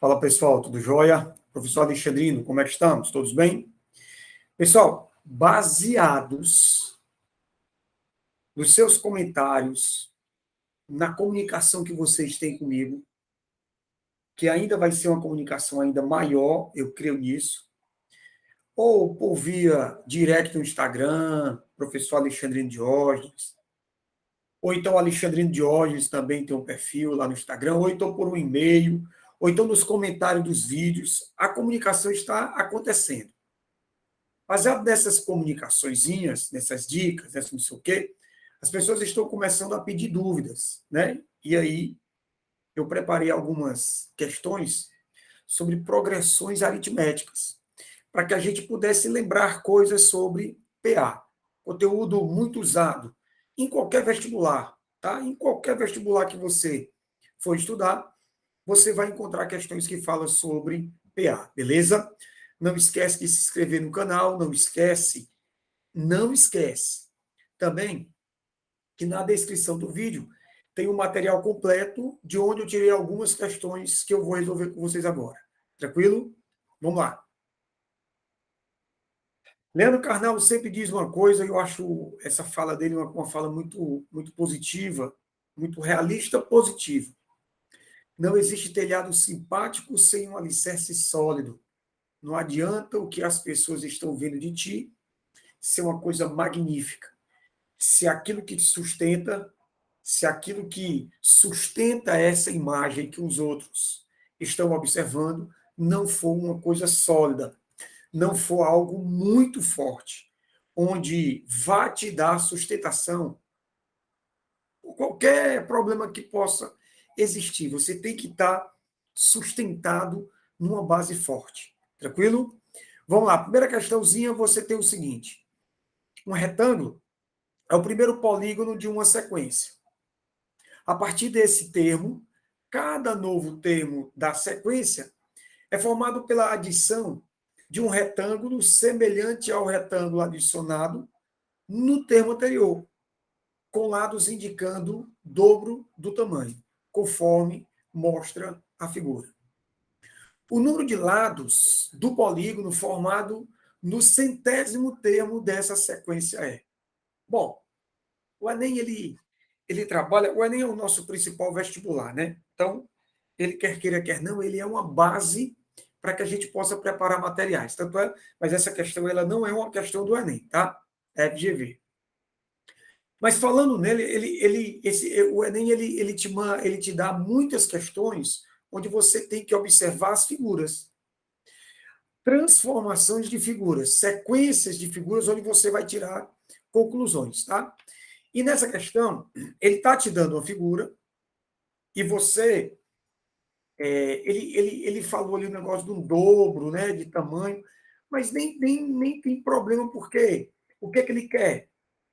Fala pessoal, tudo jóia? Professor Alexandrino, como é que estamos? Todos bem? Pessoal, baseados nos seus comentários, na comunicação que vocês têm comigo, que ainda vai ser uma comunicação ainda maior, eu creio nisso, ou por via direct no Instagram, professor Alexandrino Diógenes, ou então Alexandrino Diógenes também tem um perfil lá no Instagram, ou então por um e-mail, ou então nos comentários dos vídeos, a comunicação está acontecendo. Baseado nessas comunicaçõezinhas, nessas dicas, nessa não sei o quê, as pessoas estão começando a pedir dúvidas, né? E aí eu preparei algumas questões sobre progressões aritméticas, para que a gente pudesse lembrar coisas sobre PA. Conteúdo muito usado em qualquer vestibular, tá? Em qualquer vestibular que você for estudar, você vai encontrar questões que falam sobre PA, beleza? Não esquece de se inscrever no canal, não esquece também que na descrição do vídeo tem um material completo de onde eu tirei algumas questões que eu vou resolver com vocês agora. Tranquilo? Vamos lá. Leandro Carnal sempre diz uma coisa, e eu acho essa fala dele uma fala muito positiva, muito realista, positiva. Não existe telhado simpático sem um alicerce sólido. Não adianta o que as pessoas estão vendo de ti ser uma coisa magnífica. Se aquilo que te sustenta, se aquilo que sustenta essa imagem que os outros estão observando não for uma coisa sólida, não for algo muito forte, onde vá te dar sustentação, qualquer problema que possa existir, você tem que estar sustentado numa base forte. Tranquilo? Vamos lá, primeira questãozinha, você tem o seguinte: um retângulo é o primeiro polígono de uma sequência. A partir desse termo, cada novo termo da sequência é formado pela adição de um retângulo semelhante ao retângulo adicionado no termo anterior, com lados indicando dobro do tamanho, conforme mostra a figura. O número de lados do polígono formado no centésimo termo dessa sequência é. Bom, o Enem, ele trabalha, o Enem é o nosso principal vestibular, né? Então, ele quer queira, quer não, ele é uma base para que a gente possa preparar materiais. Tanto é, mas essa questão ela não é uma questão do Enem, tá? É FGV. Mas falando nele, o Enem ele te dá muitas questões onde você tem que observar as figuras. Transformações de figuras, sequências de figuras onde você vai tirar conclusões, tá? E nessa questão, ele está te dando uma figura e você ele falou ali o negócio de um dobro, né, de tamanho, mas nem tem problema, porque o que ele quer?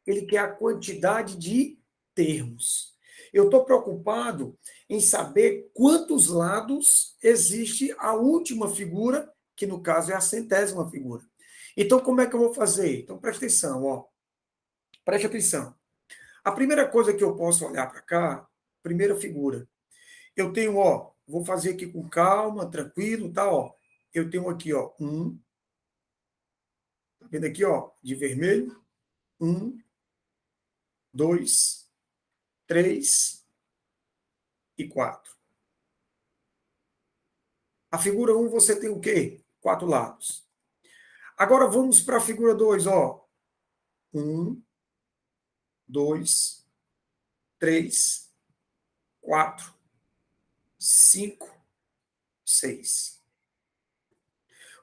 Ele quer a quantidade de termos. Eu estou preocupado em saber quantos lados existe a última figura, que no caso é a centésima figura. Então, como é que eu vou fazer? Então, presta atenção, ó. Preste atenção. A primeira coisa que eu posso olhar para cá, primeira figura, eu tenho, ó, vou fazer aqui com calma, tranquilo, tá, ó. Eu tenho aqui, ó, tá vendo aqui, ó, de vermelho? 1, 2, 3 e 4. A figura 1 você tem o quê? 4 lados. Agora vamos para a figura 2, ó. 1, 2, 3, 4, 5, 6.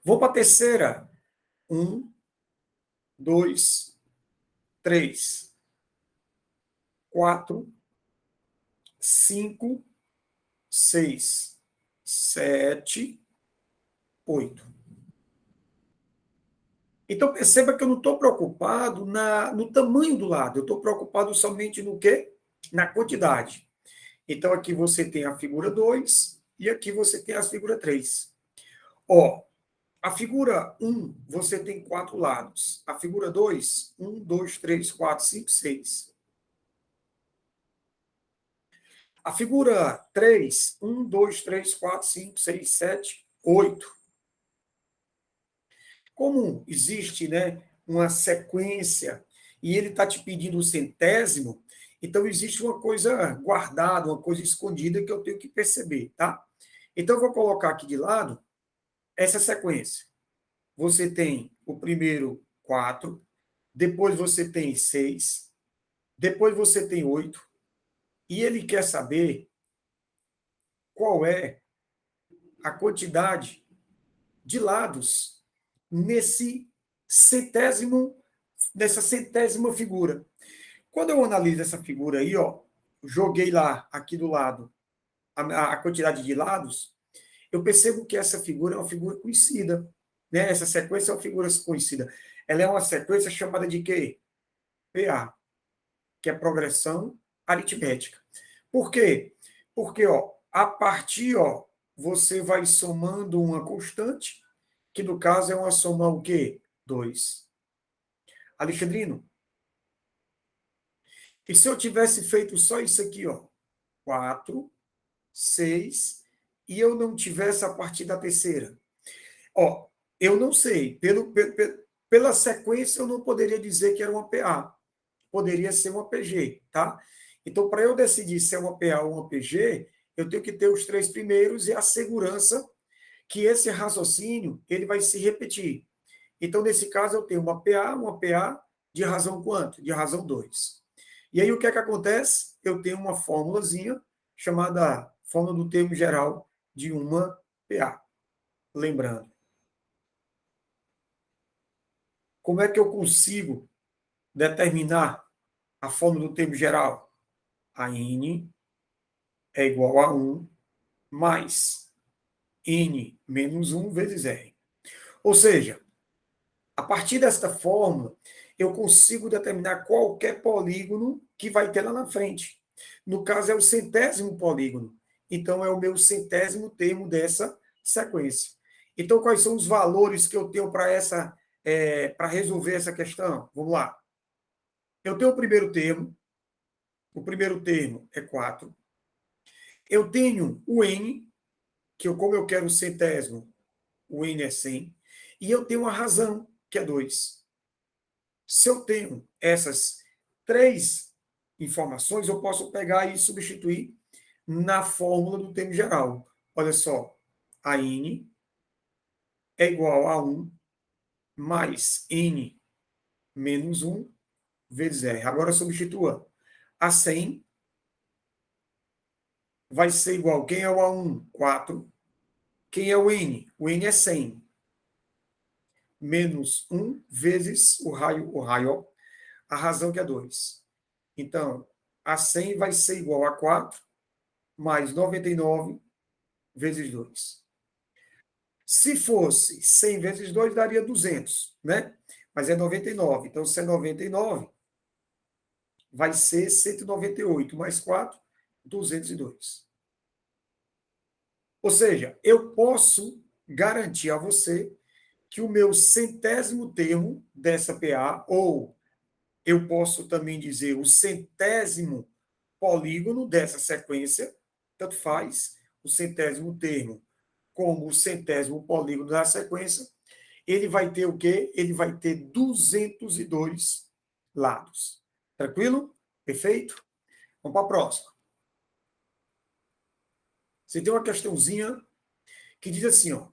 Vou para a terceira. 1, 2, 3, 4, 5, 6, 7, 8. Então, perceba que eu não estou preocupado no tamanho do lado, eu estou preocupado somente no quê? Na quantidade. Então, aqui você tem a figura 2 e aqui você tem a figura 3. Ó, a figura 1, você tem 4 lados. A figura 2, 1, 2, 3, 4, 5, 6. A figura 3, 1, 2, 3, 4, 5, 6, 7, 8. Como existe, né, uma sequência e ele está te pedindo o centésimo, então existe uma coisa guardada, uma coisa escondida que eu tenho que perceber, tá? Então eu vou colocar aqui de lado essa sequência. Você tem o primeiro 4, depois você tem 6, depois você tem 8, e ele quer saber qual é a quantidade de lados nesse centésimo, nessa centésima figura. Quando eu analiso essa figura aí, ó, joguei lá, aqui do lado, a quantidade de lados, eu percebo que essa figura é uma figura conhecida. Né? Essa sequência é uma figura conhecida. Ela é uma sequência chamada de quê? PA, que é progressão aritmética. Por quê? Porque, ó, a partir, ó, você vai somando uma constante, que no caso é uma soma o quê? 2. Alexandrino, e se eu tivesse feito só isso aqui, ó, 4, 6, e eu não tivesse a partir da terceira? Ó, eu não sei, pela sequência eu não poderia dizer que era uma PA, poderia ser uma PG, tá? Então, para eu decidir se é uma PA ou uma PG, eu tenho que ter os três primeiros e a segurança que esse raciocínio ele vai se repetir. Então, nesse caso, eu tenho uma PA de razão quanto? De razão 2. E aí, o que é que acontece? Eu tenho uma fórmulazinha chamada fórmula do termo geral de uma PA. Lembrando, como é que eu consigo determinar a fórmula do termo geral? A N é igual a 1 mais N menos 1 vezes R. Ou seja, a partir desta fórmula, eu consigo determinar qualquer polígono que vai ter lá na frente. No caso, é o centésimo polígono. Então, é o meu centésimo termo dessa sequência. Então, quais são os valores que eu tenho para para resolver essa questão? Vamos lá. Eu tenho o primeiro termo é 4. Eu tenho o N, que como eu quero o centésimo, o N é 100. E eu tenho a razão, que é 2. Se eu tenho essas três informações, eu posso pegar e substituir na fórmula do termo geral. Olha só, a N é igual a 1 mais N menos 1 vezes R. Agora substitua. A 100 vai ser igual. Quem é o A1? 4. Quem é o N? O N é 100. Menos 1 vezes o raio, a razão que é 2. Então, a 100 vai ser igual a 4 mais 99 vezes 2. Se fosse 100 vezes 2, daria 200, né? Mas é 99. Então, se é 99, vai ser 198 mais 4, 202. Ou seja, eu posso garantir a você que o meu centésimo termo dessa PA, ou eu posso também dizer o centésimo polígono dessa sequência, tanto faz, o centésimo termo como o centésimo polígono da sequência, ele vai ter o quê? Ele vai ter 202 lados. Tranquilo? Perfeito? Vamos para a próxima. Você tem uma questãozinha que diz assim, ó,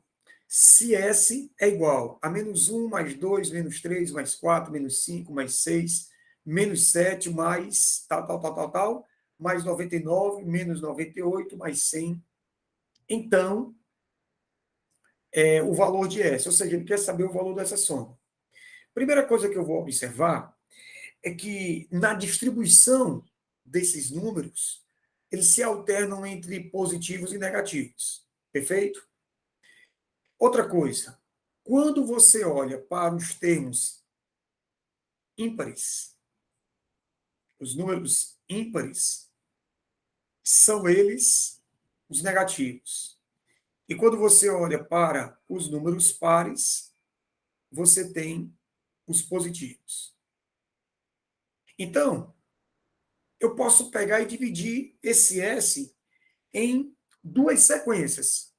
se S é igual a menos 1, mais 2, menos 3, mais 4, menos 5, mais 6, menos 7, mais tal, mais 99, menos 98, mais 100. Então, o valor de S, ou seja, ele quer saber o valor dessa soma. Primeira coisa que eu vou observar é que na distribuição desses números, eles se alternam entre positivos e negativos. Perfeito? Outra coisa, quando você olha para os termos ímpares, os números ímpares, são eles os negativos. E quando você olha para os números pares, você tem os positivos. Então, eu posso pegar e dividir esse S em duas sequências.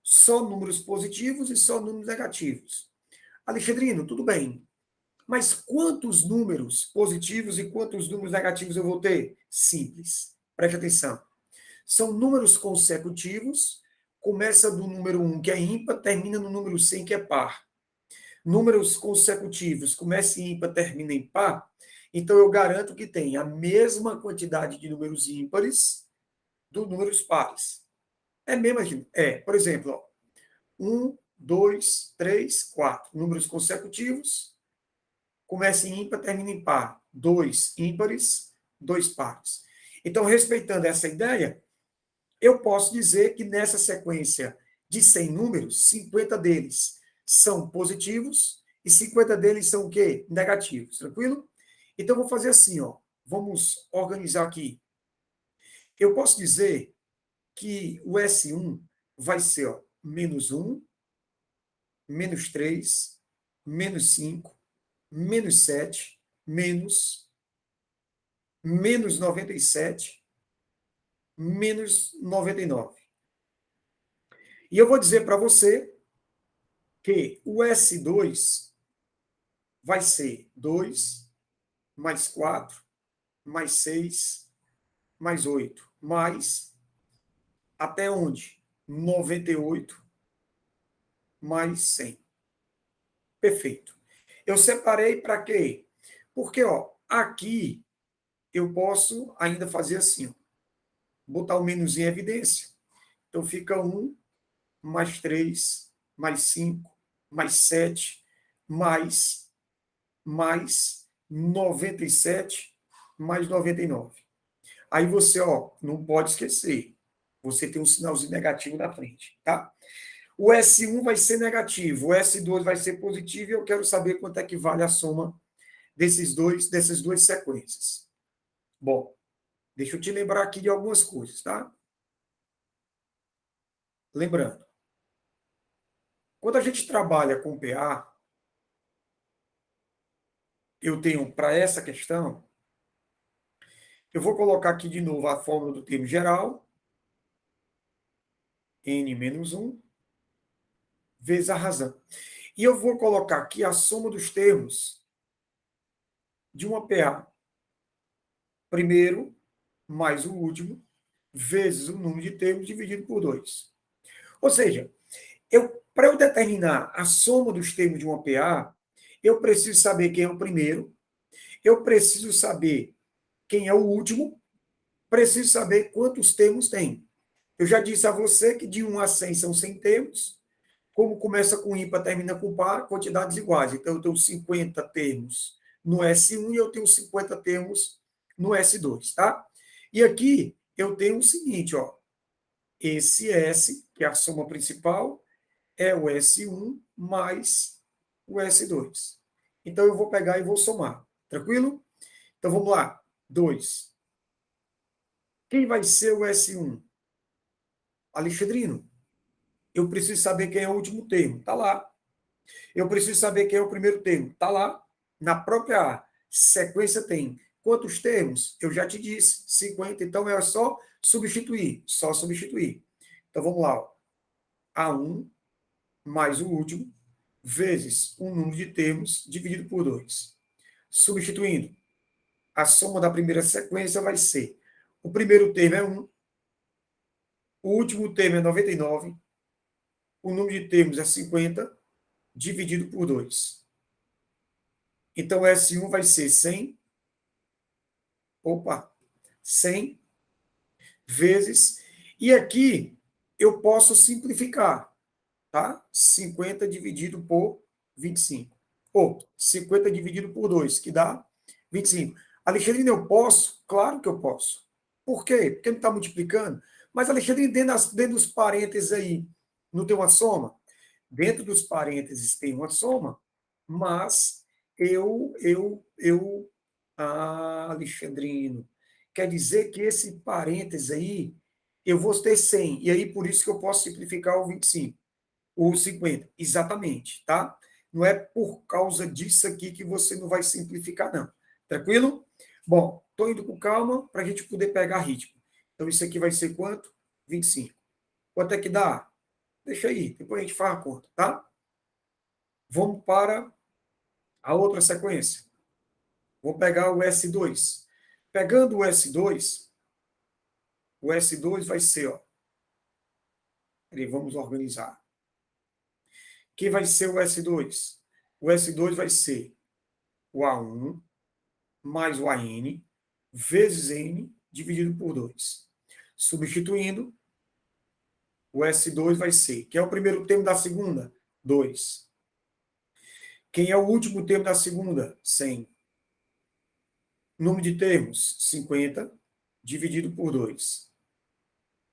Só números positivos e só números negativos. Alexandrino, tudo bem. Mas quantos números positivos e quantos números negativos eu vou ter? Simples. Preste atenção. São números consecutivos, começa do número 1, que é ímpar, termina no número 100, que é par. Números consecutivos, começa em ímpar, termina em par, então eu garanto que tem a mesma quantidade de números ímpares dos números pares. É mesmo aqui. Por exemplo, ó, 1, 2, 3, 4. Números consecutivos, começa em ímpar, termina em par. 2 ímpares, 2 pares. Então, respeitando essa ideia, eu posso dizer que nessa sequência de 100 números, 50 deles são positivos e 50 deles são o quê? Negativos. Tranquilo? Então, vou fazer assim, ó. Vamos organizar aqui. Eu posso dizer que o S1 vai ser, ó, menos 1, menos 3, menos 5, menos 7, menos 97, menos 99. E eu vou dizer para você que o S2 vai ser 2, mais 4, mais 6, mais 8, mais até onde? 98, mais 100. Perfeito. Eu separei para quê? Porque, ó, aqui eu posso ainda fazer assim, ó, botar o menos em evidência. Então fica 1, mais 3, mais 5, mais 7, mais 97, mais 99. Aí você, ó, não pode esquecer. Você tem um sinalzinho negativo na frente, tá? O S1 vai ser negativo, o S2 vai ser positivo e eu quero saber quanto é que vale a soma dessas duas sequências. Bom, deixa eu te lembrar aqui de algumas coisas, tá? Lembrando, quando a gente trabalha com PA, eu tenho para essa questão, eu vou colocar aqui de novo a fórmula do termo geral, n-1, vezes a razão. E eu vou colocar aqui a soma dos termos de uma PA. Primeiro, mais o último, vezes o número de termos dividido por 2. Ou seja, para eu determinar a soma dos termos de uma PA, eu preciso saber quem é o primeiro, eu preciso saber quem é o último, preciso saber quantos termos tem. Eu já disse a você que de 1 a 100 são 100 termos, como começa com ímpar, termina com par, quantidades iguais. Então, eu tenho 50 termos no S1 e eu tenho 50 termos no S2, tá? E aqui eu tenho o seguinte, ó. Esse S, que é a soma principal, é o S1 mais o S2. Então, eu vou pegar e vou somar. Tranquilo? Então, vamos lá. 2. Quem vai ser o S1? Alexandrino. Eu preciso saber quem é o último termo. Está lá. Eu preciso saber quem é o primeiro termo. Está lá. Na própria sequência tem quantos termos? Eu já te disse, 50. Então é só substituir. Só substituir. Então vamos lá. Ó. A1 mais o último, vezes o número de termos dividido por 2. Substituindo, a soma da primeira sequência vai ser: o primeiro termo é 1, o último termo é 99, o número de termos é 50, dividido por 2. Então, S1 vai ser 100, 100 vezes, e aqui eu posso simplificar, tá? 50 dividido por 25. Ou 50 dividido por 2, que dá 25. Alexandre, eu posso? Claro que eu posso. Por quê? Porque não está multiplicando. Mas, Alexandre, dentro dos parênteses aí, não tem uma soma? Dentro dos parênteses tem uma soma, mas Alexandrino, quer dizer que esse parênteses aí, eu vou ter 100, e aí por isso que eu posso simplificar o 25, o 50, exatamente, tá? Não é por causa disso aqui que você não vai simplificar, não. Tranquilo? Bom, estou indo com calma para a gente poder pegar ritmo. Então, isso aqui vai ser quanto? 25. Quanto é que dá? Deixa aí, depois a gente faz a conta, tá? Vamos para a outra sequência. Vou pegar o S2. Pegando o S2 vai ser, ó. Peraí, vamos organizar. Que vai ser o S2? O S2 vai ser o A1 mais o AN vezes N dividido por 2. Substituindo, o S2 vai ser, quem é o primeiro termo da segunda? 2. Quem é o último termo da segunda? 100. Número de termos? 50, dividido por 2.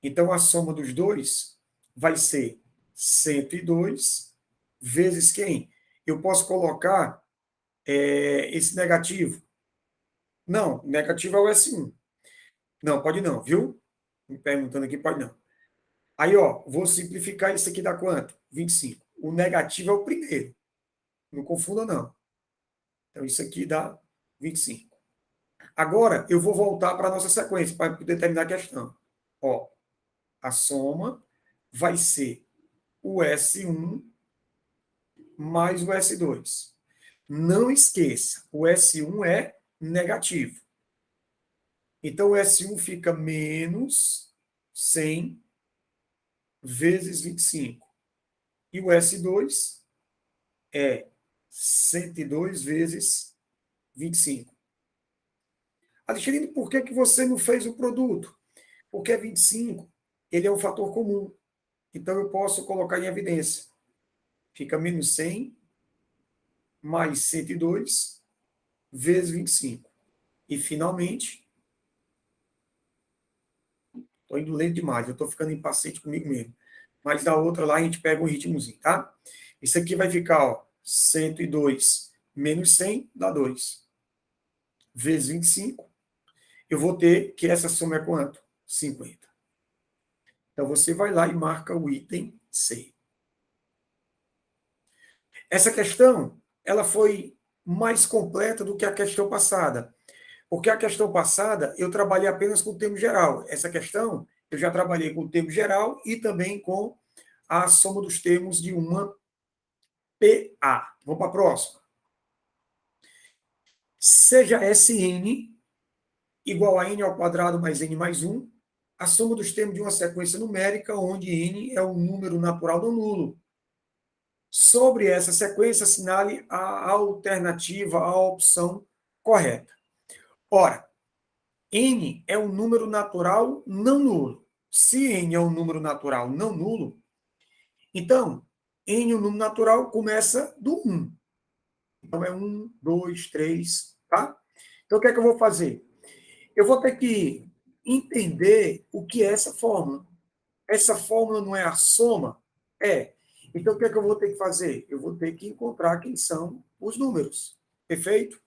Então, a soma dos dois vai ser 102 vezes quem? Eu posso colocar esse negativo. Não, negativo é o S1. Não, pode não, viu? Me perguntando aqui, pode não. Aí, ó, vou simplificar isso aqui dá quanto? 25. O negativo é o primeiro. Não confunda, não. Então, isso aqui dá 25. Agora, eu vou voltar para a nossa sequência, para poder terminar a questão. Ó, a soma vai ser o S1 mais o S2. Não esqueça, o S1 é negativo. Então, o S1 fica menos 100 vezes 25. E o S2 é 102 vezes 25. Alexandre, por que você não fez o produto? Porque 25 ele é um fator comum. Então, eu posso colocar em evidência. Fica menos 100 mais 102 vezes 25. E, finalmente, estou indo lento demais, eu estou ficando impaciente comigo mesmo. Mas da outra lá a gente pega um ritmozinho, tá? Isso aqui vai ficar, ó, 102 menos 100 dá 2. Vezes 25. Eu vou ter que essa soma é quanto? 50. Então, você vai lá e marca o item C. Essa questão, ela foi mais completa do que a questão passada. Porque a questão passada, eu trabalhei apenas com o termo geral. Essa questão, eu já trabalhei com o termo geral e também com a soma dos termos de uma PA. Vamos para a próxima. Seja Sn igual a n ao quadrado mais n mais 1, a soma dos termos de uma sequência numérica onde n é um número natural não nulo. Sobre essa sequência, assinale a alternativa, a opção correta. Ora, n é um número natural não nulo. Se n é um número natural não nulo, então, n, o número natural, começa do 1. Então, é 1, 2, 3, tá? Então, o que é que eu vou fazer? Eu vou ter que entender o que é essa fórmula. Essa fórmula não é a soma? É. Então, o que é que eu vou ter que fazer? Eu vou ter que encontrar quem são os números. Perfeito?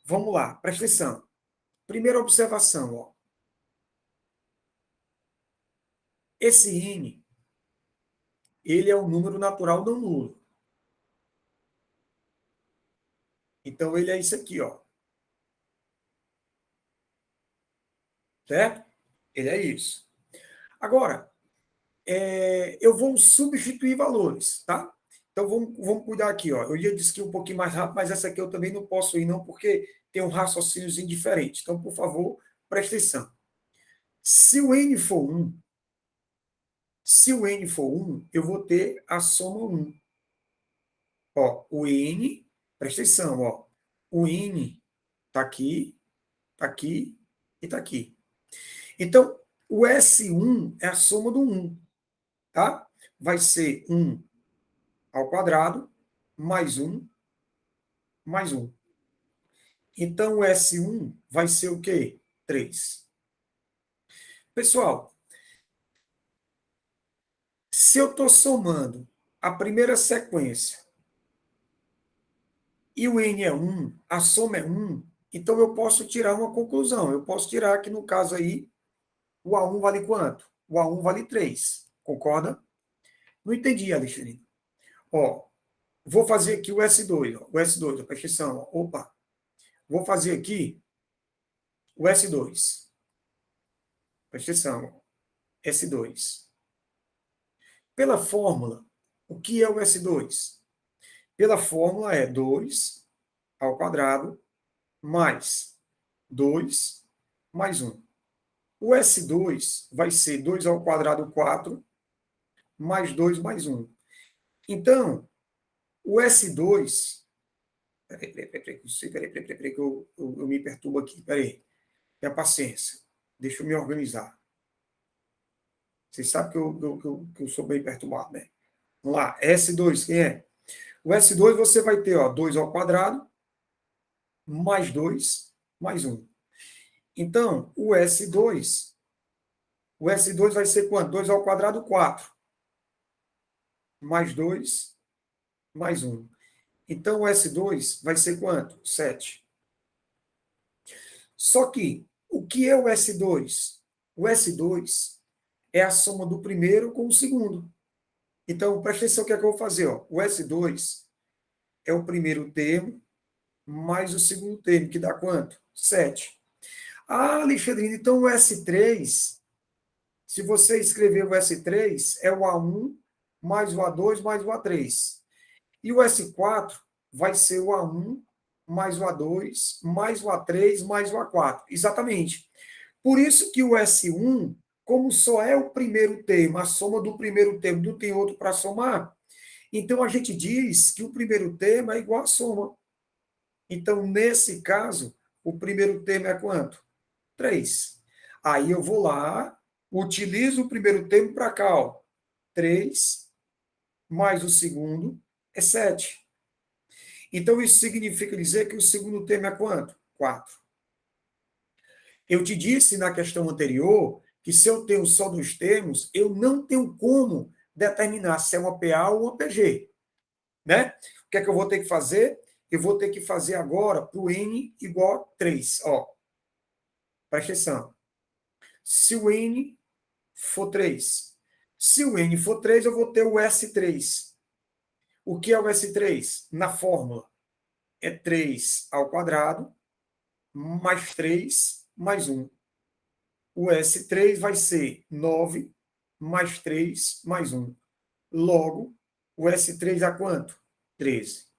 Vamos lá, presta atenção. Primeira observação, ó. Esse n, ele é um número natural não nulo. Então, ele é isso aqui, ó. Certo? Ele é isso. Agora, eu vou substituir valores, tá? Então, vamos cuidar aqui, ó. Eu ia dizer que um pouquinho mais rápido, mas essa aqui eu também não posso ir, não, porque tem um raciocínio diferente. Então, por favor, preste atenção. Se o n for 1, eu vou ter a soma 1. Ó, o n, presta atenção, ó. O n está aqui, está aqui e está aqui. Então, o S1 é a soma do 1, tá? Vai ser 1 ao quadrado, mais 1, mais 1. Então, o S1 vai ser o quê? 3. Pessoal, se eu estou somando a primeira sequência e o n é 1, a soma é 1, então eu posso tirar uma conclusão. Eu posso tirar que, no caso aí, o A1 vale quanto? O A1 vale 3. Concorda? Não entendi, Alexandre. Ó, vou fazer aqui o S2. Ó, o S2, presta atenção. Ó. Opa. Vou fazer aqui o S2. Presta atenção. S2. Pela fórmula, o que é o S2? Pela fórmula é 2 ao quadrado mais 2 mais 1. O S2 vai ser 2 ao quadrado 4 mais 2 mais 1. Então, o S2... Peraí, que eu me perturbo aqui. Peraí. Tenha paciência. Deixa eu me organizar. Vocês sabem que eu sou bem perturbado, né? Vamos lá. S2, quem é? O S2 você vai ter, ó, 2 ao quadrado mais 2 mais 1. Então, o S2 vai ser quanto? 2 ao quadrado, 4. Mais 2 mais 1. Então, o S2 vai ser quanto? 7. Só que, o que é o S2? O S2 é a soma do primeiro com o segundo. Então, presta atenção o que é que eu vou fazer. Ó. O S2 é o primeiro termo mais o segundo termo, que dá quanto? 7. Ah, Alexandrino, então o S3, se você escrever o S3, é o A1 mais o A2 mais o A3. E o S4 vai ser o A1 mais o A2 mais o A3 mais o A4. Exatamente. Por isso que o S1, como só é o primeiro termo, a soma do primeiro termo não tem outro para somar, então a gente diz que o primeiro termo é igual à soma. Então, nesse caso, o primeiro termo é quanto? 3. Aí eu vou lá, utilizo o primeiro termo para cá, ó. 3 mais o segundo é 7. Então, isso significa dizer que o segundo termo é quanto? 4. Eu te disse na questão anterior que se eu tenho só dois termos, eu não tenho como determinar se é uma PA ou uma PG. Né? O que é que eu vou ter que fazer? Eu vou ter que fazer agora para o N igual a 3. Ó, presta atenção. Se o N for 3, se o N for 3, eu vou ter o S3. O que é o S3? Na fórmula, é 3 ao quadrado mais 3 mais 1. O S3 vai ser 9 mais 3 mais 1. Logo, o S3 dá quanto? 13.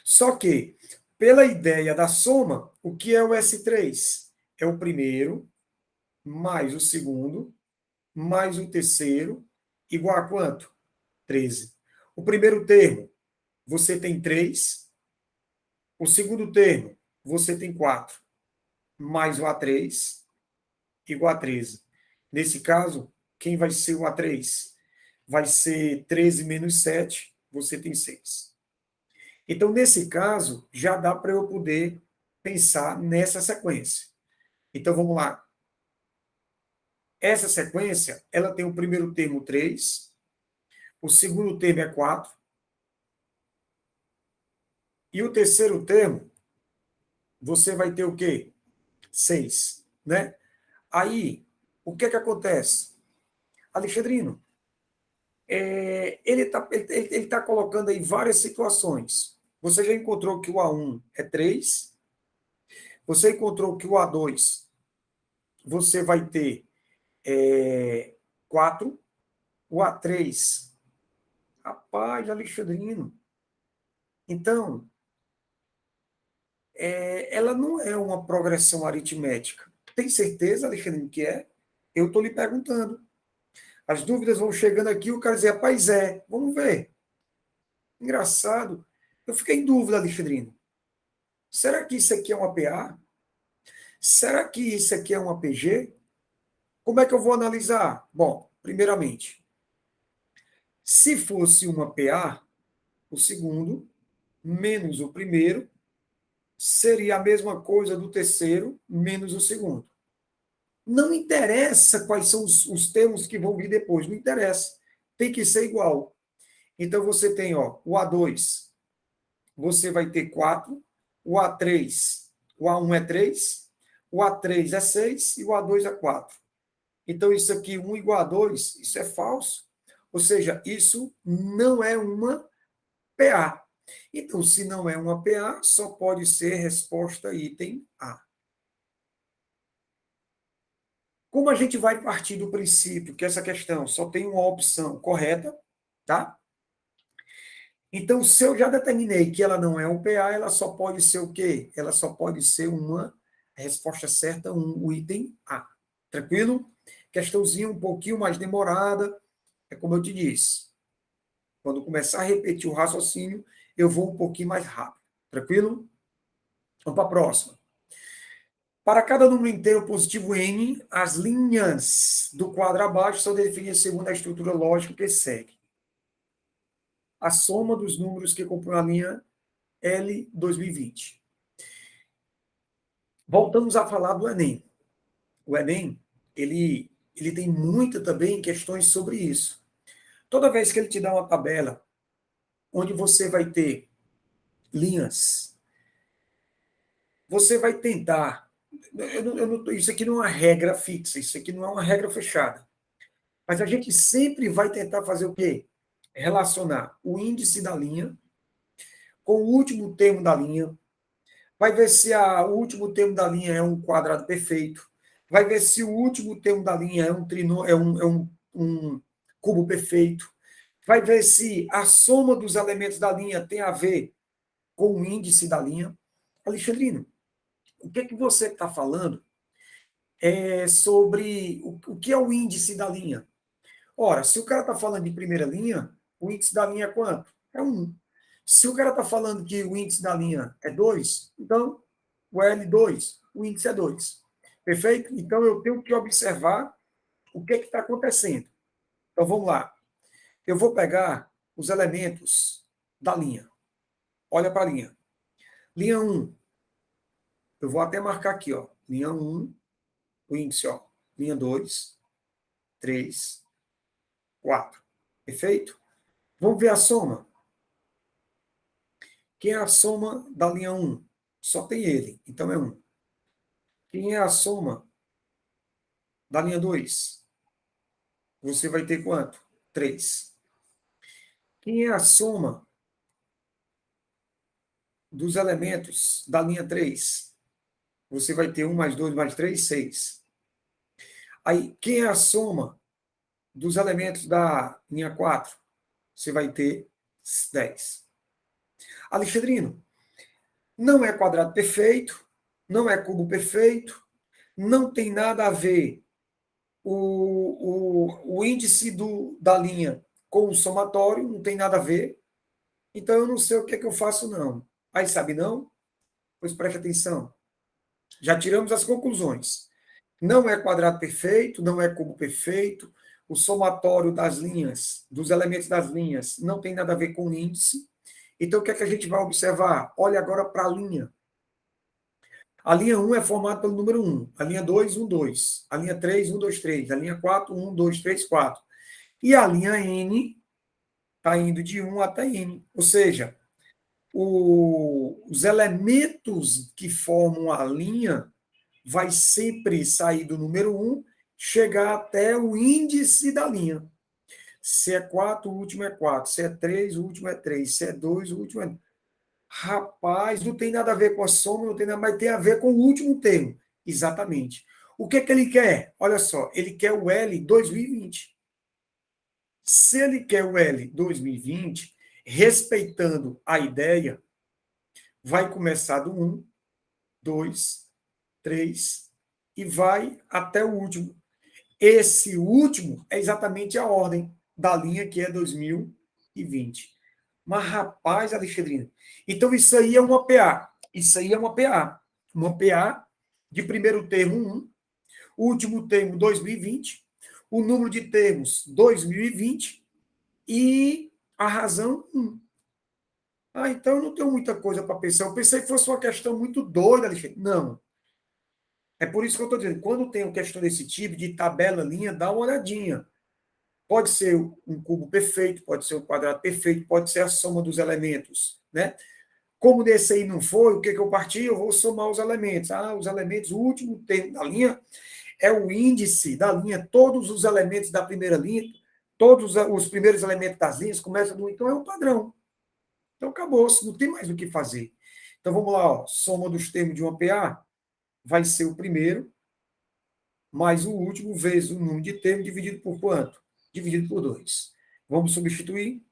Só que, pela ideia da soma, o que é o S3? É o primeiro mais o segundo mais o terceiro igual a quanto? 13. O primeiro termo, você tem 3. O segundo termo, você tem 4. Mais o A3 igual a 13. Nesse caso, quem vai ser o A3? Vai ser 13 menos 7, você tem 6. Então, nesse caso, já dá para eu poder pensar nessa sequência. Então, vamos lá. Essa sequência, ela tem o primeiro termo 3, o segundo termo é 4, e o terceiro termo, você vai ter o quê? 6, né? Aí, o que é que acontece? Alexandrino, ele tá colocando aí várias situações. Você já encontrou que o A1 é 3, você encontrou que o A2 você vai ter 4, o A3, rapaz, Alexandrino. Então, ela não é uma progressão aritmética. Tem certeza, Alexandrino, que é? Eu estou lhe perguntando. As dúvidas vão chegando aqui, o cara diz, rapaz, vamos ver. Engraçado. Eu fiquei em dúvida, Alexandrino. Será que isso aqui é uma PA? Será que isso aqui é uma PG? Como é que eu vou analisar? Bom, primeiramente, se fosse uma PA, o segundo menos o primeiro seria a mesma coisa do terceiro menos o segundo. Não interessa quais são os termos que vão vir depois, não interessa. Tem que ser igual. Então, você tem o A2, você vai ter 4, o A3, o A1 é 3, o A3 é 6 e o A2 é 4. Então, isso aqui, 1 igual a 2, isso é falso. Ou seja, isso não é uma PA. Então, se não é uma PA, só pode ser resposta item A. Como a gente vai partir do princípio que essa questão só tem uma opção correta, tá? Então, se eu já determinei que ela não é um PA, ela só pode ser o quê? Ela só pode ser uma resposta certa, o item A. Tranquilo? Questãozinha um pouquinho mais demorada, é como eu te disse. Quando começar a repetir o raciocínio, eu vou um pouquinho mais rápido. Tranquilo? Vamos para a próxima. Para cada número inteiro positivo n, as linhas do quadro abaixo são definidas segundo a estrutura lógica que segue. A soma dos números que compõem a linha L 2020. Voltamos a falar do Enem. O Enem, ele tem muita também questões sobre isso. Toda vez que ele te dá uma tabela onde você vai ter linhas, você vai tentar. Isso aqui não é uma regra fixa, isso aqui não é uma regra fechada. Mas a gente sempre vai tentar fazer o quê? Relacionar o índice da linha com o último termo da linha. Vai ver se o último termo da linha é um quadrado perfeito. Vai ver se o último termo da linha é um cubo perfeito. Vai ver se a soma dos elementos da linha tem a ver com o índice da linha. Alexandrino, o que você está falando é sobre o que é o índice da linha? Ora, se o cara está falando de primeira linha, o índice da linha é quanto? É 1. Se o cara está falando que o índice da linha é 2, então o L2, o índice é 2. Perfeito? Então eu tenho que observar o que está acontecendo. Então vamos lá. Eu vou pegar os elementos da linha. Olha para a linha. Linha 1. Eu vou até marcar aqui, ó. Linha 1, o índice, ó. Linha 2, 3, 4. Perfeito? Vamos ver a soma. Quem é a soma da linha 1? Só tem ele, então é 1. Quem é a soma da linha 2? Você vai ter quanto? 3. Quem é a soma dos elementos da linha 3? Você vai ter 1 mais 2 mais 3, 6. Aí, quem é a soma dos elementos da linha 4? Você vai ter 10. Alexandrino, não é quadrado perfeito, não é cubo perfeito, não tem nada a ver o índice da linha com o somatório, não tem nada a ver. Então, eu não sei o que é que eu faço, não. Aí, sabe não? Pois preste atenção. Já tiramos as conclusões. Não é quadrado perfeito, não é cubo perfeito, o somatório das linhas, dos elementos das linhas, não tem nada a ver com o índice. Então, o que é que a gente vai observar? Olha agora para a linha. A linha 1 é formada pelo número 1, a linha 2, 1, 2, a linha 3, 1, 2, 3, a linha 4, 1, 2, 3, 4. E a linha N está indo de 1 até N. Ou seja, os elementos que formam a linha vai sempre sair do número 1, chegar até o índice da linha. Se é 4, o último é 4. Se é 3, o último é 3. Se é 2, o último é... Rapaz, não tem nada a ver com a soma, não tem nada, mas tem a ver com o último termo. Exatamente. O que é que ele quer? Olha só, ele quer o L 2020. Se ele quer o L 2020, respeitando a ideia, vai começar do 1, 2, 3 e vai até o último. Esse último é exatamente a ordem da linha que é 2020. Mas, rapaz, Alexandrina, então isso aí é uma PA. Isso aí é uma PA. Uma PA de primeiro termo 1, último termo 2020, o número de termos 2020 e a razão 1. Ah, então eu não tenho muita coisa para pensar. Eu pensei que fosse uma questão muito doida, Alexandre. Não. É por isso que eu estou dizendo, quando tem uma questão desse tipo, de tabela, linha, dá uma olhadinha. Pode ser um cubo perfeito, pode ser um quadrado perfeito, pode ser a soma dos elementos, né? Como nesse aí não foi, o que eu parti? Eu vou somar os elementos. Ah, os elementos, o último termo da linha é o índice da linha, todos os elementos da primeira linha, todos os primeiros elementos das linhas começam do... Então é um padrão. Então acabou, não tem mais o que fazer. Então vamos lá, ó, soma dos termos de uma PA vai ser o primeiro, mais o último vezes o número de termos dividido por quanto? Dividido por 2. Vamos substituir.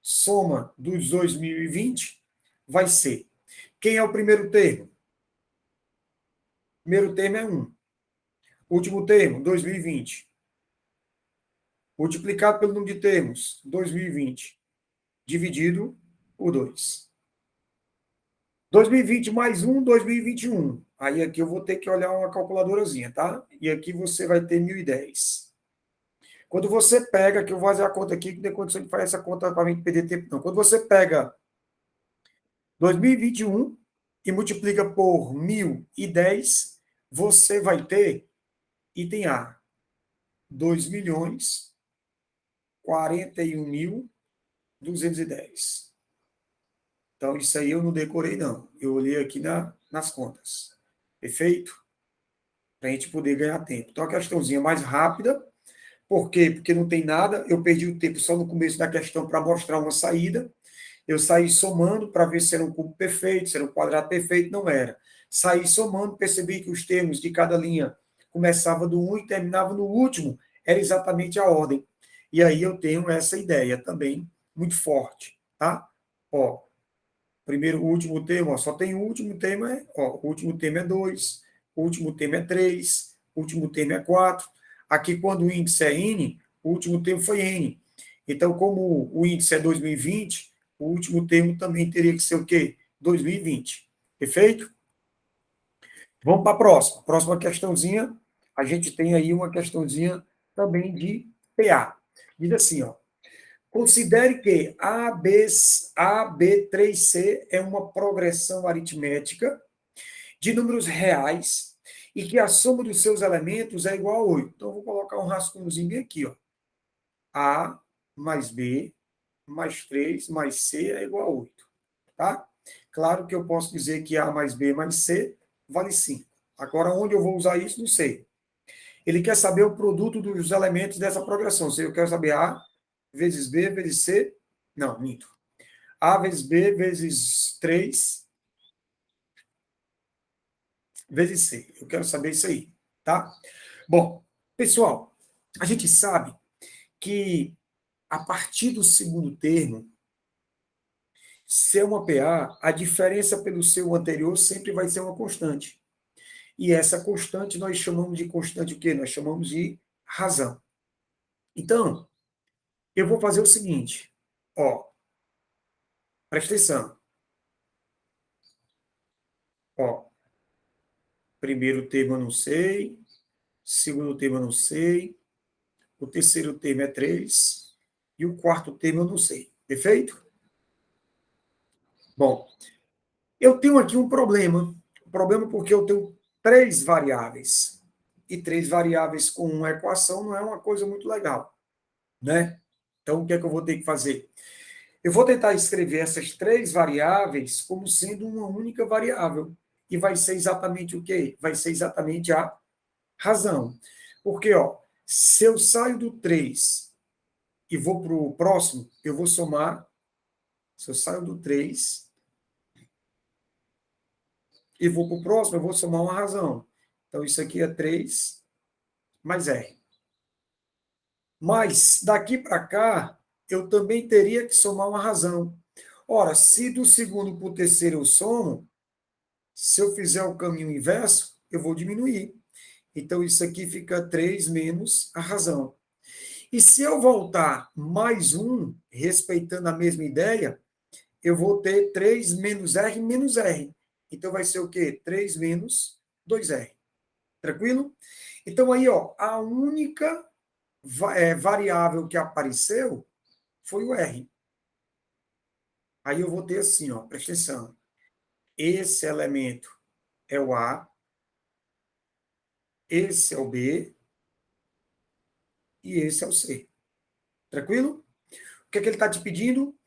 Soma dos 2020 vai ser. Quem é o primeiro termo? O primeiro termo é 1. Último termo, 2020. Multiplicado pelo número de termos, 2020, dividido por 2. 2020 mais 1, 2021. Aí aqui eu vou ter que olhar uma calculadorazinha, tá? E aqui você vai ter 1010. Quando você pega, que eu vou fazer a conta aqui, que não tem condição de fazer essa conta para mim perder tempo, não. Quando você pega 2021 e multiplica por 1010, você vai ter item A, 2.041.210. Então, isso aí eu não decorei, não. Eu olhei aqui nas contas. Perfeito? Para a gente poder ganhar tempo. Então, a questãozinha mais rápida. Por quê? Porque não tem nada. Eu perdi o tempo só no começo da questão para mostrar uma saída. Eu saí somando para ver se era um cubo perfeito, se era um quadrado perfeito. Não era. Saí somando, percebi que os termos de cada linha começava do 1 e terminava no último. Era exatamente a ordem. E aí eu tenho essa ideia também muito forte. Tá? Ó, primeiro, o último termo, ó, só tem o último termo, o último termo é 2, o último termo é 3, o último termo é 4. Aqui, quando o índice é N, o último termo foi N. Então, como o índice é 2020, o último termo também teria que ser o quê? 2020. Perfeito? Vamos para a próxima. Próxima questãozinha, a gente tem aí uma questãozinha também de PA. Diz assim, ó. Considere que AB3C é uma progressão aritmética de números reais e que a soma dos seus elementos é igual a 8. Então, eu vou colocar um rascunhozinho bem aqui. Ó. A mais B mais 3 mais C é igual a 8. Tá? Claro que eu posso dizer que A mais B mais C vale 5. Agora, onde eu vou usar isso, não sei. Ele quer saber o produto dos elementos dessa progressão. Se eu quero saber A vezes B vezes C, não, minto. A vezes B vezes 3 vezes C. Eu quero saber isso aí, tá? Bom, pessoal, a gente sabe que a partir do segundo termo, ser uma PA, a diferença pelo seu anterior sempre vai ser uma constante. E essa constante nós chamamos de constante o quê? Nós chamamos de razão. Então, eu vou fazer o seguinte, ó, presta atenção. Ó, primeiro termo eu não sei, segundo termo eu não sei, o terceiro termo é 3 e o quarto termo eu não sei. Perfeito? Bom, eu tenho aqui um problema. Um problema porque eu tenho 3 variáveis. E 3 variáveis com uma equação não é uma coisa muito legal, né? Então, o que é que eu vou ter que fazer? Eu vou tentar escrever essas 3 variáveis como sendo uma única variável. E vai ser exatamente o quê? Vai ser exatamente a razão. Porque, ó, se eu saio do 3 e vou para o próximo, eu vou somar. Se eu saio do 3 e vou para o próximo, eu vou somar uma razão. Então, isso aqui é 3 mais R. Mas, daqui para cá, eu também teria que somar uma razão. Ora, se do segundo para o terceiro eu somo, se eu fizer o caminho inverso, eu vou diminuir. Então, isso aqui fica 3 menos a razão. E se eu voltar mais um, respeitando a mesma ideia, eu vou ter 3 menos R menos R. Então, vai ser o quê? 3 menos 2R. Tranquilo? Então, aí, ó, a única variável que apareceu foi o R. Aí eu vou ter assim, ó, presta atenção. Esse elemento é o A, esse é o B e esse é o C. Tranquilo? O que é que ele está te pedindo?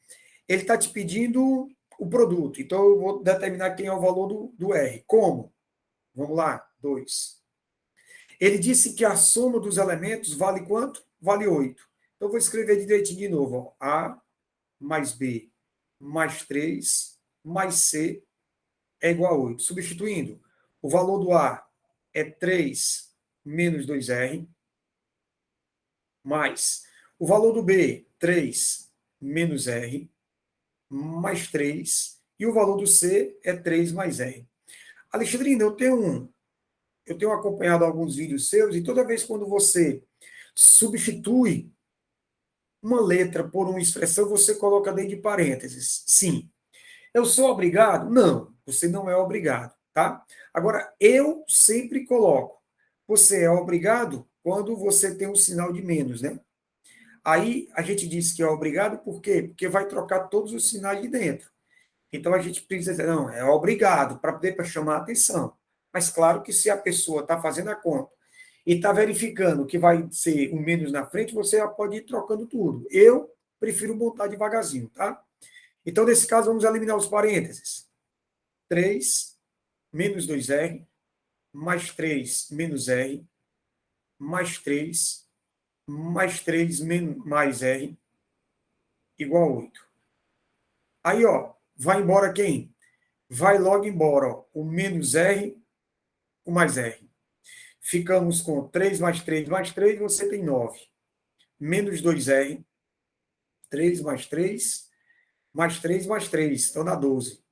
Ele está te pedindo o produto. Então, eu vou determinar quem é o valor do R. Como? Vamos lá, 2. Ele disse que a soma dos elementos vale quanto? Vale 8. Então, eu vou escrever direitinho de novo. Ó. A mais B mais 3 mais C é igual a 8. Substituindo, o valor do A é 3 menos 2R, mais o valor do B, 3 menos R, mais 3, e o valor do C é 3 mais R. Alexandrina, eu tenho acompanhado alguns vídeos seus, e toda vez quando você substitui uma letra por uma expressão, você coloca dentro de parênteses. Sim. Eu sou obrigado? Não, você não é obrigado, tá? Agora, eu sempre coloco. Você é obrigado quando você tem um sinal de menos, né? Aí a gente diz que é obrigado por quê? Porque vai trocar todos os sinais de dentro. Então a gente precisa dizer, não, é obrigado, para poder pra chamar a atenção. Mas claro que se a pessoa está fazendo a conta e está verificando que vai ser um menos na frente, você já pode ir trocando tudo. Eu prefiro montar devagarzinho, tá? Então, nesse caso, vamos eliminar os parênteses. 3 menos 2R, mais 3 menos R, mais 3, mais 3 mais R, igual a 8. Aí, ó, vai embora quem? Vai logo embora, ó, o menos R, o mais R. Ficamos com 3 mais 3, você tem 9. Menos 2R, 3 mais 3, mais 3 mais 3, então dá 12.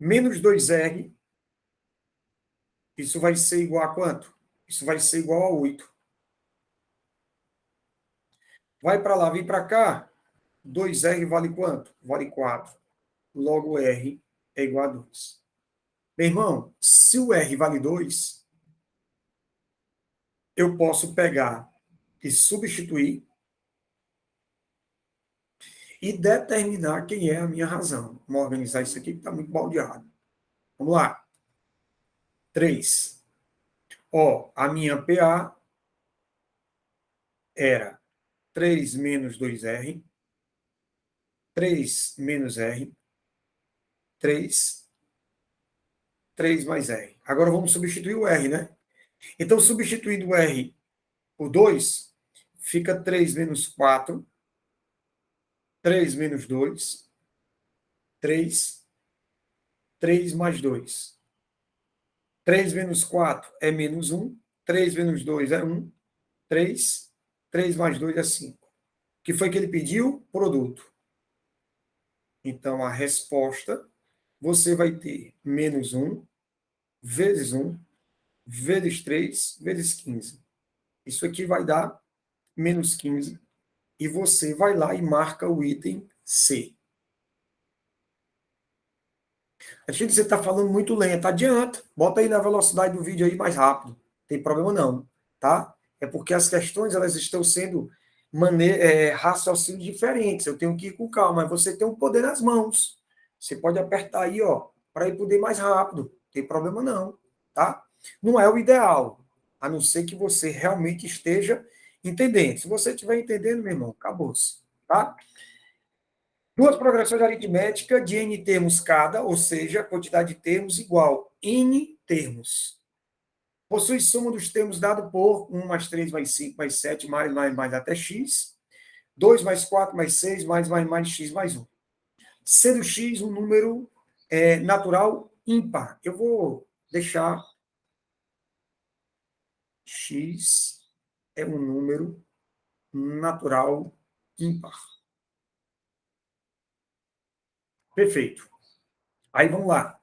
Menos 2R, isso vai ser igual a quanto? Isso vai ser igual a 8. Vai para lá, vem para cá. 2R vale quanto? Vale 4. Logo, R é igual a 2. Meu irmão, se o R vale 2, eu posso pegar e substituir e determinar quem é a minha razão. Vamos organizar isso aqui que está muito baldeado. Vamos lá. 3. Ó, a minha PA era 3 menos 2R, 3 menos R, 3, 3 mais R. Agora vamos substituir o R, né? Então, substituindo o R por 2, fica 3 menos 4, 3 menos 2, 3, 3 mais 2. 3 menos 4 é menos 1, 3 menos 2 é 1, 3, 3 mais 2 é 5. O que foi que ele pediu? Produto. Então, a resposta, você vai ter menos 1, vezes 1, vezes 3, vezes 15. Isso aqui vai dar menos 15. E você vai lá e marca o item C. A gente, você está falando muito lento. Adianta. Bota aí na velocidade do vídeo aí mais rápido. Não tem problema não, tá? É porque as questões elas estão sendo raciocínios diferentes. Eu tenho que ir com calma. Mas você tem um poder nas mãos. Você pode apertar aí, ó, para ir poder mais rápido. Não tem problema não, tá? Não é o ideal, a não ser que você realmente esteja entendendo. Se você estiver entendendo, meu irmão, acabou-se, tá? Duas progressões aritméticas de n termos cada, ou seja, a quantidade de termos igual n termos. Possui soma dos termos dado por 1 mais 3 mais 5 mais 7 mais até x, 2 mais 4 mais 6 mais x mais 1. Sendo x um número natural ímpar. Eu vou deixar x é um número natural ímpar. Perfeito. Aí vamos lá.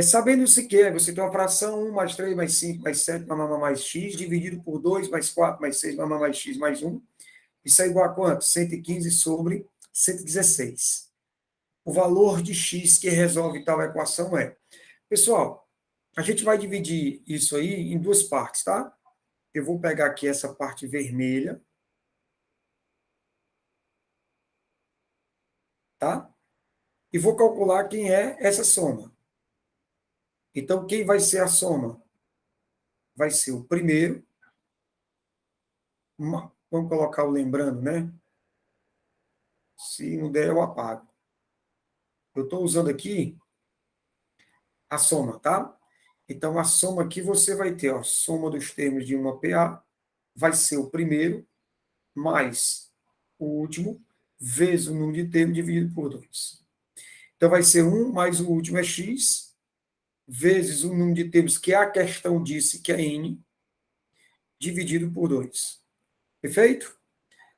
Sabendo-se que você tem uma fração 1 mais 3 mais 5 mais 7 mais x, dividido por 2 mais 4 mais 6 mais x mais 1. Isso é igual a quanto? 115 sobre 116. O valor de x que resolve tal equação é... Pessoal, a gente vai dividir isso aí em duas partes, tá? Eu vou pegar aqui essa parte vermelha, tá? E vou calcular quem é essa soma. Então, quem vai ser a soma? Vai ser o primeiro. Vamos colocar o lembrando, né? Se não der, eu apago. Eu estou usando aqui a soma, tá? Então, a soma aqui você vai ter, ó, soma dos termos de uma PA, vai ser o primeiro, mais o último, vezes o número de termos dividido por 2. Então, vai ser 1 mais o último é x, vezes o número de termos que a questão disse que é N, dividido por 2. Perfeito?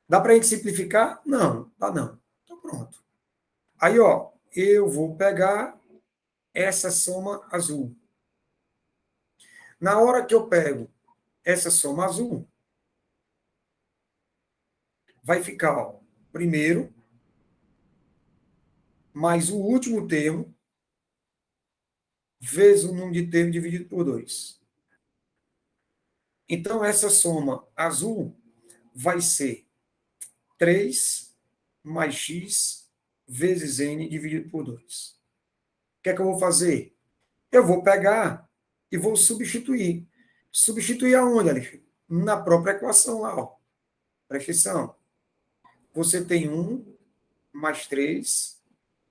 Dá para a gente simplificar? Não, dá não. Então pronto. Aí, ó, eu vou pegar essa soma azul. Na hora que eu pego essa soma azul, vai ficar, ó, primeiro mais o último termo vezes o número de termos dividido por 2. Então, essa soma azul vai ser 3 mais x vezes n dividido por 2. O que é que eu vou fazer? Eu vou pegar e vou substituir. Substituir aonde, Alexandre? Na própria equação lá, ó. Presta atenção. Você tem 1 mais 3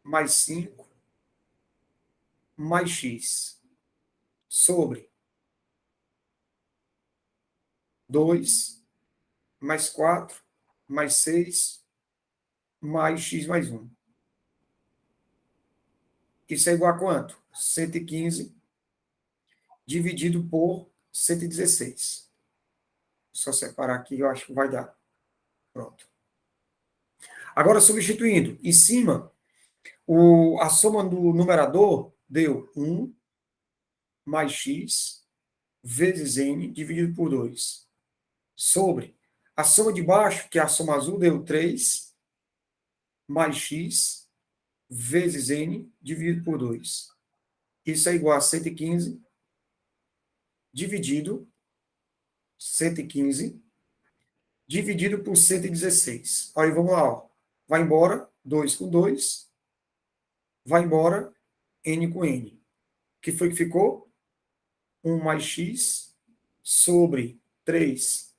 mais 5 mais x sobre 2 mais 4 mais 6 mais x mais 1. Isso é igual a quanto? 115 dividido por 116. Só separar aqui, eu acho que vai dar. Pronto. Agora, substituindo, em cima, a soma do numerador deu 1 mais x vezes n dividido por 2. Sobre a soma de baixo, que é a soma azul, deu 3 mais x vezes n dividido por 2. Isso é igual a 115 dividido 115 dividido por 116. Aí vamos lá, ó. Vai embora 2 com 2, vai embora n com n. O que foi que ficou? 1 mais x sobre 3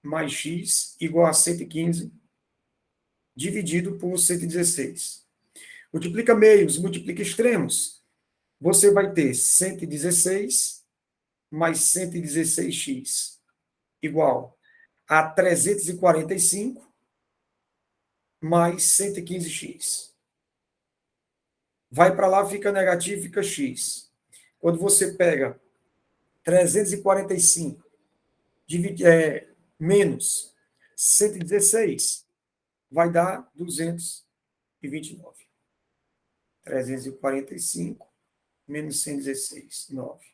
mais x igual a 115 dividido por 116. Multiplica meios, multiplica extremos. Você vai ter 116 mais 116x igual a 345 mais 115x. Vai para lá, fica negativo, fica x. Quando você pega 345 menos 116, vai dar 229. 345 menos 116, 9.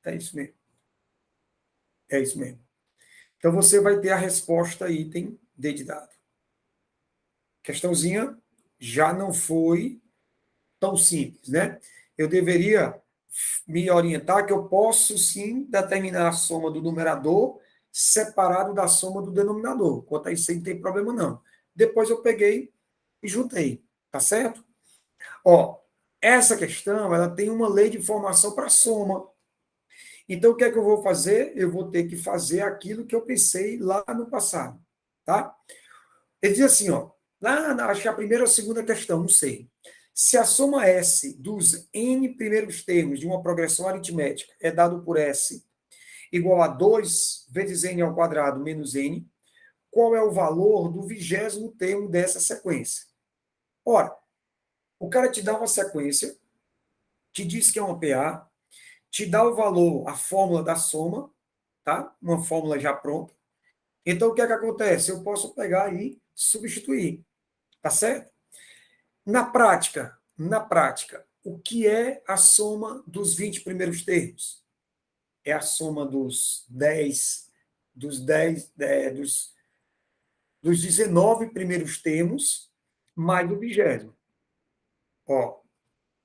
É isso mesmo. É isso mesmo. Então, você vai ter a resposta item D de dado. Questãozinha já não foi tão simples, né? Eu deveria me orientar que eu posso, sim, determinar a soma do numerador separado da soma do denominador. Quanto a isso aí, não tem problema, não. Depois eu peguei e juntei, tá certo? Ó, essa questão, ela tem uma lei de formação para soma. Então, o que é que eu vou fazer? Eu vou ter que fazer aquilo que eu pensei lá no passado, tá? Ele diz assim, ó, acho que a primeira ou a segunda questão, não sei. Se a soma S dos n primeiros termos de uma progressão aritmética é dado por S igual a 2 vezes n ao quadrado menos n, qual é o valor do 20º termo dessa sequência? Ora, o cara te dá uma sequência, te diz que é uma PA, te dá o valor, a fórmula da soma, tá? Uma fórmula já pronta. Então, o que é que acontece? Eu posso pegar e substituir, tá certo? Na prática, o que é a soma dos 20 primeiros termos? É a soma dos 10, dos 19 primeiros termos, mais o 20º. Ó,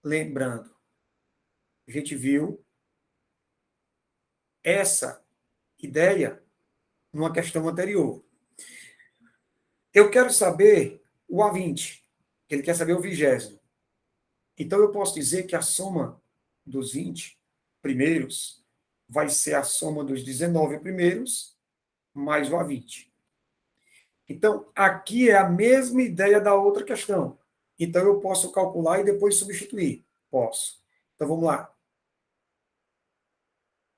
lembrando, a gente viu essa ideia numa questão anterior. Eu quero saber o A20, ele quer saber o 20º. Então, eu posso dizer que a soma dos 20 primeiros vai ser a soma dos 19 primeiros mais o A20. Então, aqui é a mesma ideia da outra questão. Então, eu posso calcular e depois substituir. Posso. Então, vamos lá.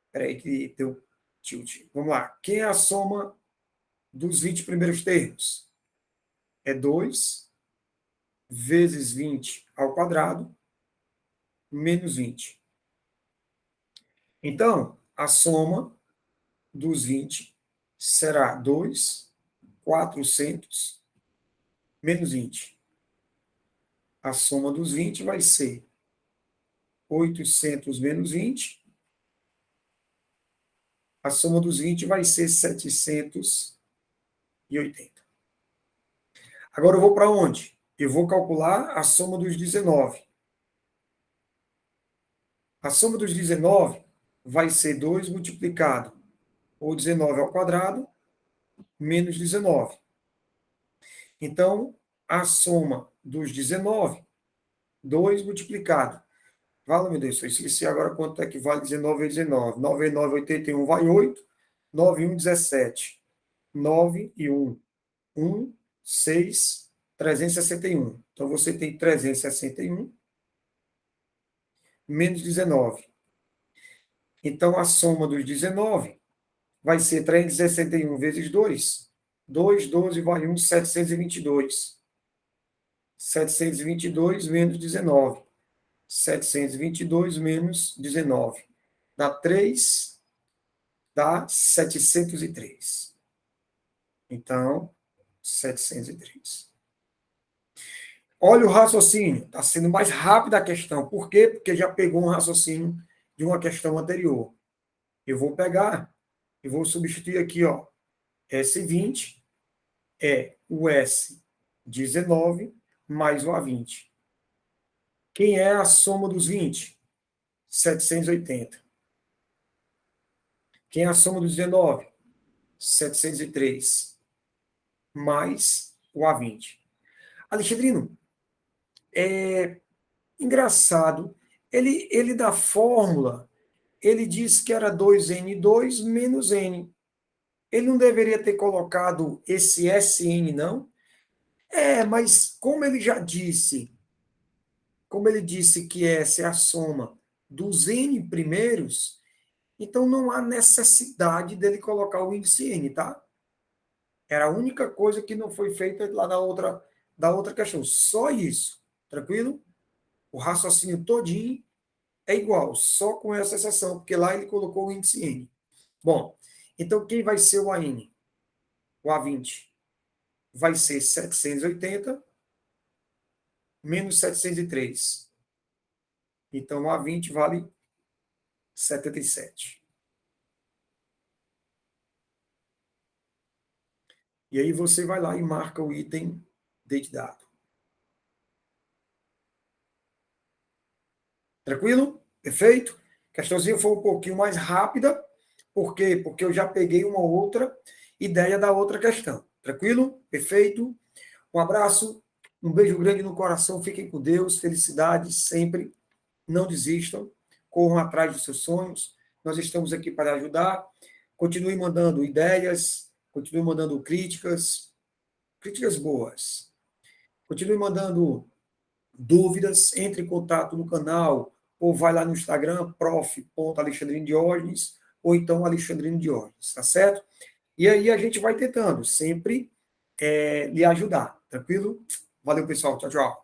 Espera aí que deu tilt. Vamos lá. Quem é a soma dos 20 primeiros termos? É 2 vezes 20 ao quadrado menos 20. Então, a soma dos 20 será 2.400 menos 20. A soma dos 20 vai ser 800 menos 20. A soma dos 20 vai ser 780. Agora eu vou para onde? Eu vou calcular a soma dos 19. A soma dos 19 vai ser 2 multiplicado por 19 ao quadrado menos 19. Então, a soma dos 19, 2 multiplicado. Fala, meu Deus, eu esqueci agora quanto é que vale 19 vezes 19. 9 vezes 9, 81, vai 8. 9 e 1, 17. 9 e 1, 1, 6, 361. Então, você tem 361 menos 19. Então, a soma dos 19 vai ser 361 vezes 2. 2, 12, vai 1, 722. 722 menos 19. 722 menos 19. Dá 3, dá 703. Então, 703. Olha o raciocínio, está sendo mais rápida a questão. Por quê? Porque já pegou um raciocínio de uma questão anterior. Eu vou pegar e vou substituir aqui, ó, S20 é o S19 mais o A20. Quem é a soma dos 20? 780. Quem é a soma dos 19? 703. Mais o A20. Alexandrino, é engraçado. Ele da fórmula, ele disse que era 2N2 menos N. Ele não deveria ter colocado esse SN, não? Mas como ele disse que essa é a soma dos N primeiros, então não há necessidade dele colocar o índice N, tá? Era a única coisa que não foi feita lá da outra questão. Só isso. Tranquilo? O raciocínio todinho é igual, só com essa exceção, porque lá ele colocou o índice N. Bom, então quem vai ser o AN? O A20 vai ser 780 menos 703. Então, o A20 vale 77. E aí você vai lá e marca o item de dado. Tranquilo? Perfeito? A questãozinha foi um pouquinho mais rápida. Por quê? Porque eu já peguei uma outra ideia da outra questão. Tranquilo? Perfeito? Um abraço, um beijo grande no coração. Fiquem com Deus. Felicidades sempre. Não desistam. Corram atrás dos seus sonhos. Nós estamos aqui para ajudar. Continue mandando ideias. Continue mandando críticas. Críticas boas. Continue mandando dúvidas, entre em contato no canal, ou vai lá no Instagram, prof.alexandrino Diógenes, ou então Alexandrino Diógenes, tá certo? E aí a gente vai tentando sempre lhe ajudar, tranquilo? Valeu, pessoal. Tchau, tchau.